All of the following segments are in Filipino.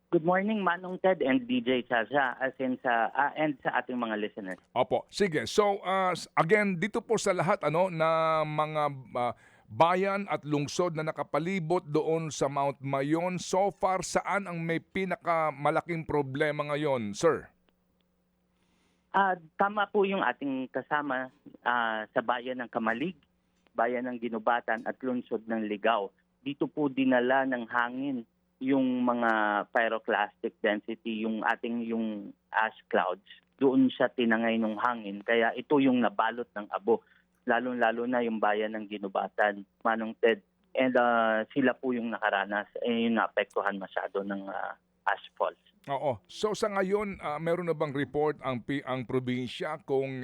Good morning, Manong Ted and DJ Chacha, as in and sa ating mga listeners. Opo, sige. So, again, dito po sa lahat na mga bayan at lungsod na nakapalibot doon sa Mount Mayon, so far saan ang may pinakamalaking problema ngayon, sir? Tama po yung ating kasama sa bayan ng Kamalig, bayan ng Ginubatan at lungsod ng Ligao. Dito po dinala ng hangin yung mga pyroclastic density, yung ash clouds. Doon siya tinangay ng hangin. Kaya ito yung nabalot ng abo. Lalo-lalo na yung bayan ng Ginubatan, Manong Ted. And sila po yung nakaranas, yung naapektuhan masyado ng ash falls. Oo. So sa ngayon, meron na bang report ang probinsya kung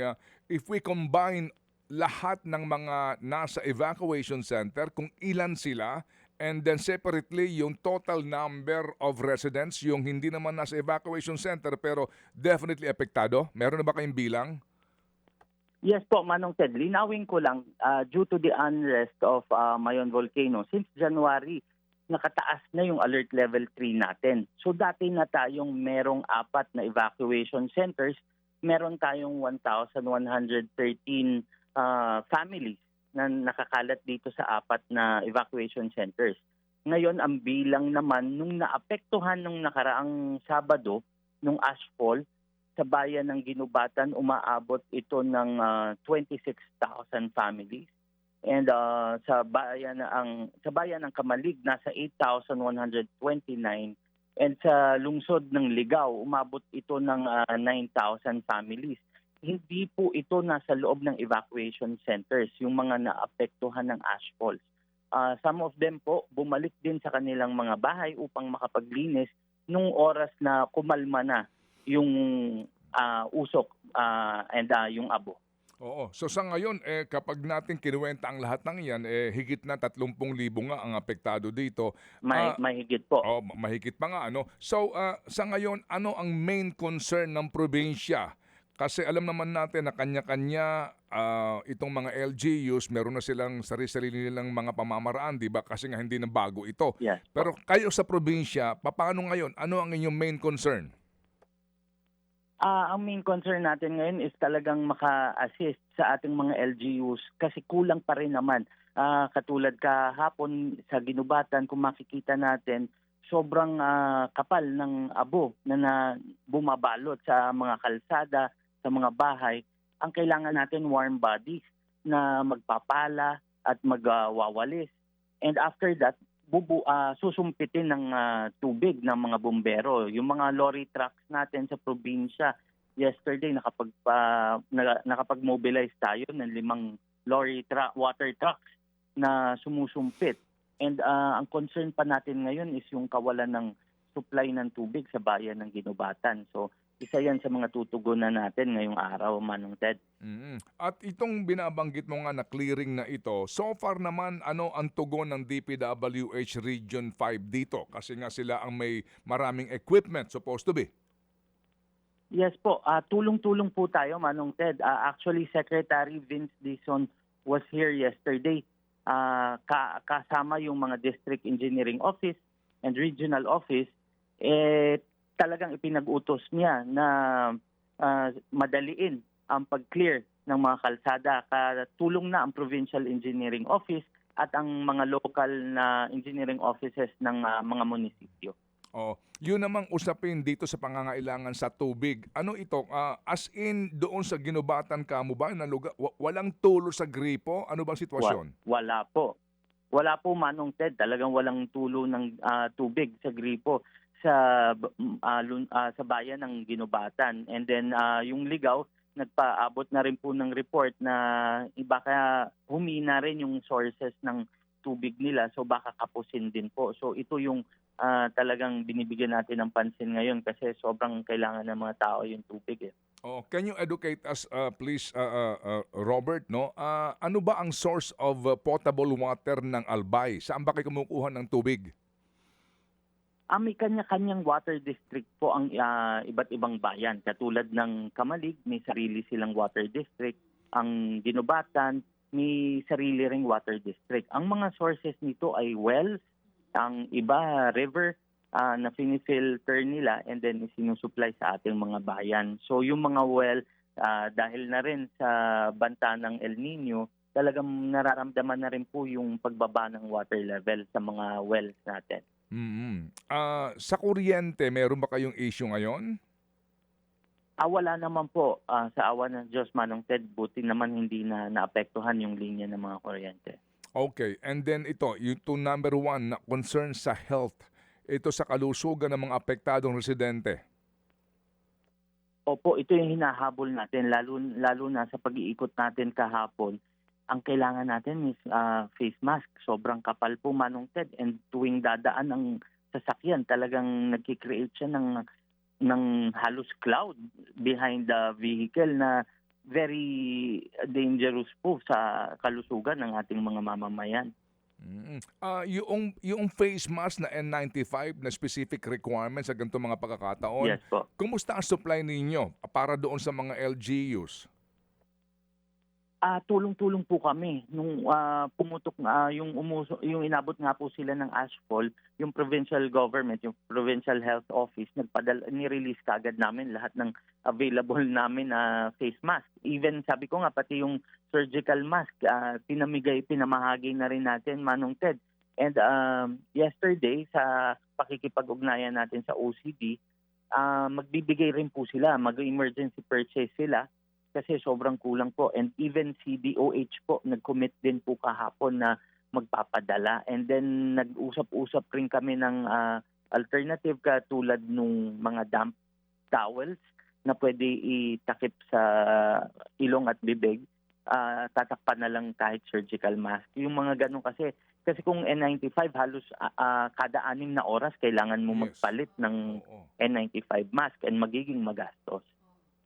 if we combine lahat ng mga nasa evacuation center, kung ilan sila, and then separately yung total number of residents, yung hindi naman nasa evacuation center pero definitely apektado? Meron na ba kayong bilang? Yes po, Manong Ted. Linawin ko lang, due to the unrest of Mayon Volcano, since January, nakataas na yung alert level 3 natin. So dati na tayong merong 4 na evacuation centers, meron tayong 1,113 families na nakakalat dito sa 4 na evacuation centers. Ngayon, ang bilang naman nung naapektuhan nung nakaraang Sabado, nung ashfall, sa bayan ng Ginubatan, umaabot ito ng 26,000 families. And sa bayan ng Kamalig, nasa 8,129. And sa lungsod ng Ligao, umabot ito ng 9,000 families. Hindi po ito nasa loob ng evacuation centers, yung mga naapektuhan ng ash falls. Some of them po bumalik din sa kanilang mga bahay upang makapaglinis nung oras na kumalma na yung usok and yung abo. Oo. So sa ngayon, kapag natin kinuwenta ang lahat ng yan, higit na 30,000 nga ang apektado dito. Mahigit po. Mahigit pa nga. So sa ngayon, ano ang main concern ng probinsya? Kasi alam naman natin na kanya-kanya itong mga LGUs, meron na silang sarili-sarili nilang mga pamamaraan, di ba? Kasi nga hindi na bago ito. Yes. Pero kayo sa probinsya, paano ngayon? Ano ang inyong main concern? Ang main concern natin ngayon is talagang maka-assist sa ating mga LGUs kasi kulang pa rin naman. Katulad kahapon sa Ginubatan, kung makikita natin, sobrang kapal ng abo na bumabalot sa mga kalsada, sa mga bahay. Ang kailangan natin warm bodies na magpapala at magwawalis. And after that, susumpitin ng tubig ng mga bumbero. Yung mga lorry trucks natin sa probinsya, yesterday nakapag-mobilize tayo ng 5 water trucks na sumusumpit. And ang concern pa natin ngayon is yung kawalan ng supply ng tubig sa bayan ng Ginubatan. So isa yan sa mga tutugunan natin ngayong araw, Manong Ted. At itong binabanggit mo nga na clearing na ito, so far naman ano ang tugon ng DPWH Region 5 dito? Kasi nga sila ang may maraming equipment supposed to be. Yes po, tulong-tulong po tayo, Manong Ted. Actually, Secretary Vince Dizon was here yesterday. Kasama yung mga District Engineering Office and Regional Office, talagang ipinag-utos niya na madaliin ang pag-clear ng mga kalsada. Tulong na ang Provincial Engineering Office at ang mga local na engineering offices ng mga munisipyo. Yun namang usapin dito sa pangangailangan sa tubig. Ano ito? As in doon sa Ginubatan kamo ba na lugar, walang tulo sa gripo? Ano bang sitwasyon? Wala po. Wala po, Manong Ted. Talagang walang tulo ng tubig sa gripo sa bayan ng Ginubatan. And then yung Ligao, nagpaabot na rin po ng report na baka humina rin yung sources ng tubig nila, so baka kapusin din po. So ito yung talagang binibigyan natin ng pansin ngayon kasi sobrang kailangan ng mga tao yung tubig. Can you educate us please, Robert, no? Ano ba ang source of potable water ng Albay? Saan ba kayo kumukuha ng tubig? May kanya-kanyang water district po ang iba't ibang bayan. Katulad ng Kamalig, may sarili silang water district. Ang Ginubatan, may sarili ring water district. Ang mga sources nito ay wells, ang iba river, na finifilter nila and then isinusupply sa ating mga bayan. So yung mga well, dahil na rin sa banta ng El Nino, talagang nararamdaman na rin po yung pagbaba ng water level sa mga wells natin. Sa kuryente, meron ba kayong issue ngayon? Wala naman po. Sa awa ng Diyos, Manong Ted, buti naman hindi na naapektuhan yung linya ng mga kuryente. Okay, and then ito, yung to number 1 na concern sa health, ito sa kalusugan ng mga apektadong residente. Opo, ito yung hinahabol natin, lalo na sa pag-iikot natin kahapon. Ang kailangan natin is face mask. Sobrang kapal po, Manong Ted. And tuwing dadaan ang sasakyan, talagang nagkikreate siya ng halos cloud behind the vehicle na very dangerous po sa kalusugan ng ating mga mamamayan. Yung face mask na N95 na specific requirements sa ganitong mga pagkakataon, Yes po. kumusta ang supply ninyo para doon sa mga LGUs? Tulong-tulong po kami nung pumutok yung inabot nga po sila ng ashfall, yung provincial government, yung provincial health office ni-release kaagad namin lahat ng available namin na face mask. Even sabi ko nga pati yung surgical mask pinamahagi na rin natin, Manong Ted. And yesterday sa pakikipag-ugnayan natin sa OCD, magbibigay rin po sila, mag-emergency purchase sila kasi sobrang kulang po. And even si DOH po, nag-commit din po kahapon na magpapadala. And then nag-usap-usap rin kami ng alternative katulad nung mga damp towels na pwede itakip sa ilong at bibig. Tatakpan na lang kahit surgical mask. Yung mga ganun kasi kung N95 halos kada 6 na oras kailangan mo magpalit ng N95 mask and magiging magastos.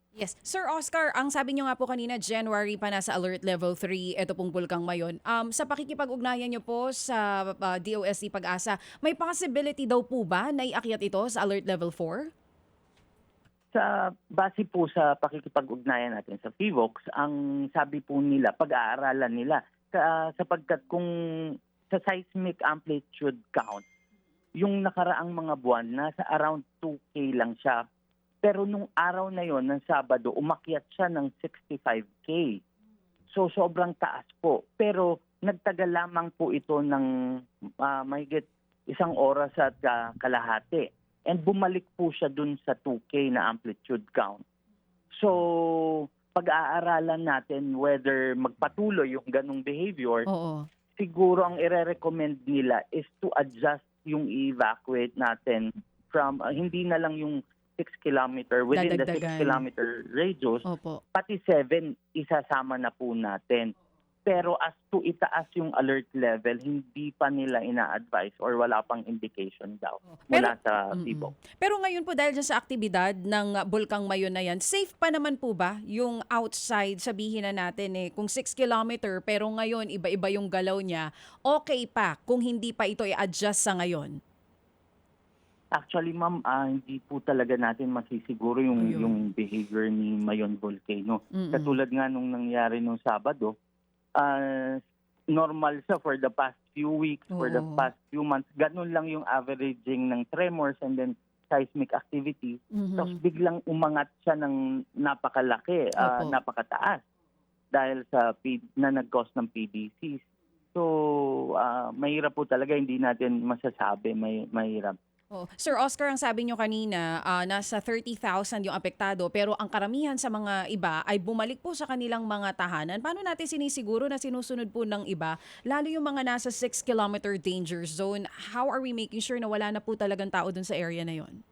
Yes. Sir Oscar, ang sabi niyo nga po kanina, January pa nasa alert level 3, ito pong Bulkang Mayon. Sa pakikipag-ugnayan niyo po sa DOST Pag-asa, may possibility daw po ba na iakyat ito sa alert level 4? Sa base po sa pakikipag-ugnayan natin sa PHIVOLCS, ang sabi po nila, pag-aaralan nila, sapagkat kung sa seismic amplitude count, yung nakaraang mga buwan, nasa around 2K lang siya. Pero nung araw na yon ng Sabado, umakyat siya ng 65K. So sobrang taas po. Pero nagtagal lamang po ito ng mahigit 1 oras at kalahati. And bumalik po siya dun sa 2K na amplitude count. So pag-aaralan natin whether magpatuloy yung ganong behavior, siguro ang ire-recommend nila is to adjust yung evacuate natin from hindi na lang yung 6 kilometer within the 6 kilometer radius, pati 7 isasama na po natin. Pero as to itaas yung alert level, hindi pa nila ina-advise or wala pang indication daw mula sa PHIVOLCS. Pero ngayon po dahil dyan sa aktibidad ng Bulkang Mayon na yan, safe pa naman po ba yung outside, sabihin na natin kung 6 kilometer pero ngayon iba-iba yung galaw niya, okay pa kung hindi pa ito i-adjust sa ngayon? Actually, ma'am, hindi po talaga natin masisiguro yung behavior ni Mayon Volcano. Katulad nga nung nangyari nung Sabado, normal siya for the past few weeks, for the past few months. Ganun lang yung averaging ng tremors and then seismic activity. Tapos biglang umangat siya ng napakalaki, napakataas dahil sa na nag-cause ng PDCs. So, mahirap po talaga, hindi natin masasabi, mahirap. Sir Oscar, ang sabi nyo kanina, nasa 30,000 yung apektado pero ang karamihan sa mga iba ay bumalik po sa kanilang mga tahanan. Paano natin sinisiguro na sinusunod po ng iba, lalo yung mga nasa 6-kilometer danger zone? How are we making sure na wala na po talagang tao dun sa area na yon?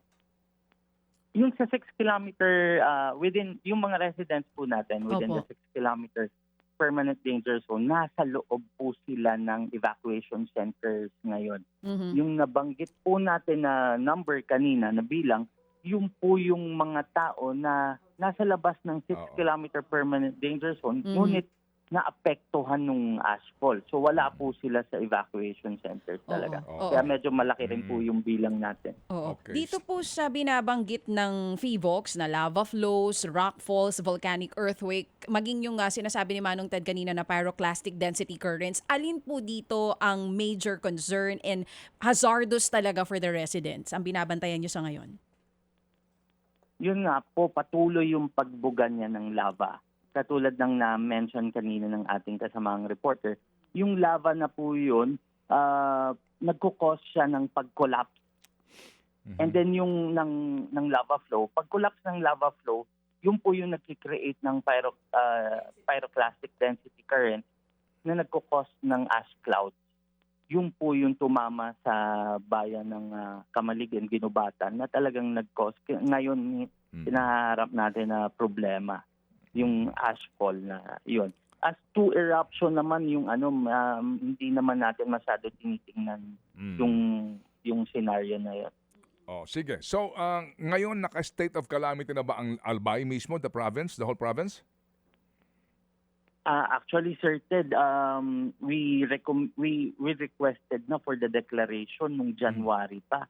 Yung sa 6 kilometer, within yung mga residents po natin, within the 6 kilometers permanent danger zone, nasa loob po sila ng evacuation centers ngayon. Yung nabanggit po natin na number kanina, na bilang, yung po yung mga tao na nasa labas ng 6 kilometer permanent danger zone, ngunit naapektuhan nung ashfall. So wala po sila sa evacuation centers talaga. Oo. Kaya medyo malaki rin po yung bilang natin. Oo. Okay. Dito po sa binabanggit ng PHIVOLCS na lava flows, rock falls, volcanic earthquake, maging yung sinasabi ni Manong Ted kanina na pyroclastic density currents, alin po dito ang major concern and hazardous talaga for the residents ang binabantayan nyo sa ngayon? Yun nga po, patuloy yung pagbuga niya ng lava. Katulad ng na-mention kanina ng ating kasamang reporter, yung lava na po yun, nagkukos siya ng pag-collapse. And then yung ng lava flow, pag-collapse ng lava flow, yun po yung nag-create ng pyroclastic density current na nagkukos ng ash clouds. Yun po yung tumama sa bayan ng Kamalig and Ginubatan na talagang nag-cause. Ngayon, pinaharap natin na problema, yung ashfall na yun. As to eruption naman, yung hindi naman natin masyado tinitingnan yung scenario na yun. Oh, sige. So, ngayon naka-state of calamity na ba ang Albay mismo, the province, the whole province? Actually, Sir Ted, we requested na for the declaration nung January pa.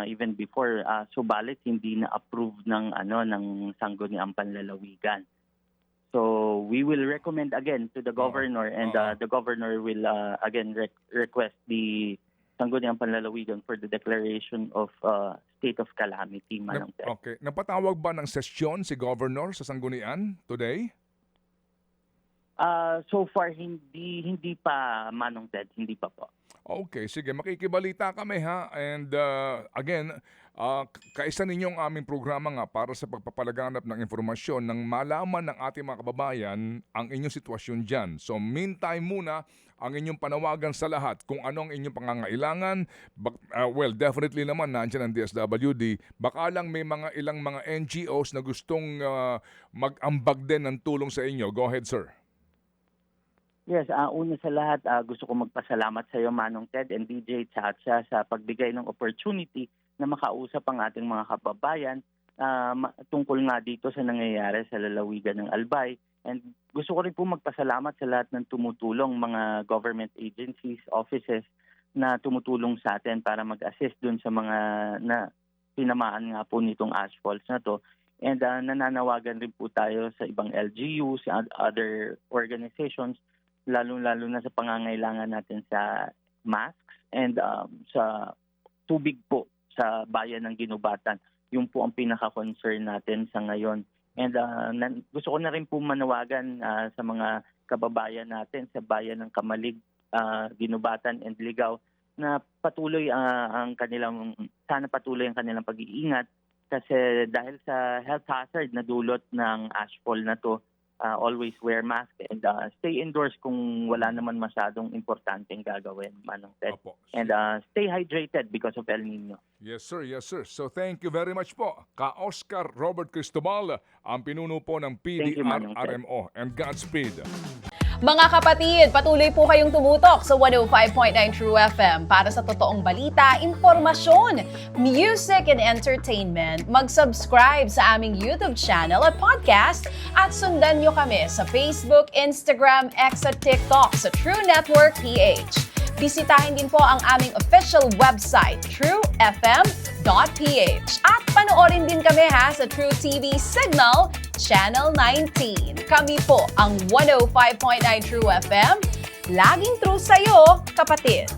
Even before, subalit hindi na approve ng Sangguniang Panlalawigan. So we will recommend again to the governor, and the governor will again request the Sangguniang Panlalawigan for the declaration of state of calamity, Manong Ted. Okay. Napatawag ba ng sesyon si governor sa Sanggunian today? So far hindi pa, Manong Ted, hindi pa po. Okay, sige. Makikibalita kami ha. And again, kaisa ninyong aming programa nga para sa pagpapalaganap ng informasyon nang malaman ng ating mga kababayan ang inyong sitwasyon dyan. So meantime muna, ang inyong panawagan sa lahat kung ano ang inyong pangangailangan. Well, definitely naman nandiyan ang DSWD. Baka lang may ilang mga NGOs na gustong mag-ambag din ng tulong sa inyo. Go ahead, sir. Yes, una sa lahat, gusto ko magpasalamat sa iyo, Manong Ted and DJ Chacha, sa pagbigay ng opportunity na makausap ang ating mga kababayan tungkol nga dito sa nangyayari sa lalawigan ng Albay. And gusto ko rin po magpasalamat sa lahat ng tumutulong, mga government agencies, offices na tumutulong sa atin para mag-assist dun sa mga na tinamaan nga po nitong ashfalls na to. And nananawagan rin po tayo sa ibang LGUs, other organizations, lalo-lalo na sa pangangailangan natin sa masks and sa tubig po sa bayan ng Ginubatan. Yung po ang pinaka-concern natin sa ngayon. And gusto ko na rin po manawagan sa mga kababayan natin sa bayan ng Kamalig, Ginubatan and Ligao na patuloy sana patuloy ang kanilang pag-iingat kasi dahil sa health hazard na dulot ng ashfall na to, always wear mask and stay indoors kung wala naman masyadong importanteng gagawin, Manong Ted. Opo. And stay hydrated because of El Nino. Yes, sir. Yes, sir. So thank you very much po. Ka-Oscar Robert Cristobal, ang pinuno po ng Thank you, Manong Ted. PDRRMO. And Godspeed. Mga kapatid, patuloy po kayong tumutok sa 105.9 True FM para sa totoong balita, impormasyon, music and entertainment. Mag-subscribe sa aming YouTube channel at podcast at sundan nyo kami sa Facebook, Instagram, X at TikTok sa True Network PH. Bisitahin din po ang aming official website, truefm.ph. At panoorin din kami sa True TV Signal, Channel 19. Kami po ang 105.9 True FM. Laging true sa'yo, kapatid.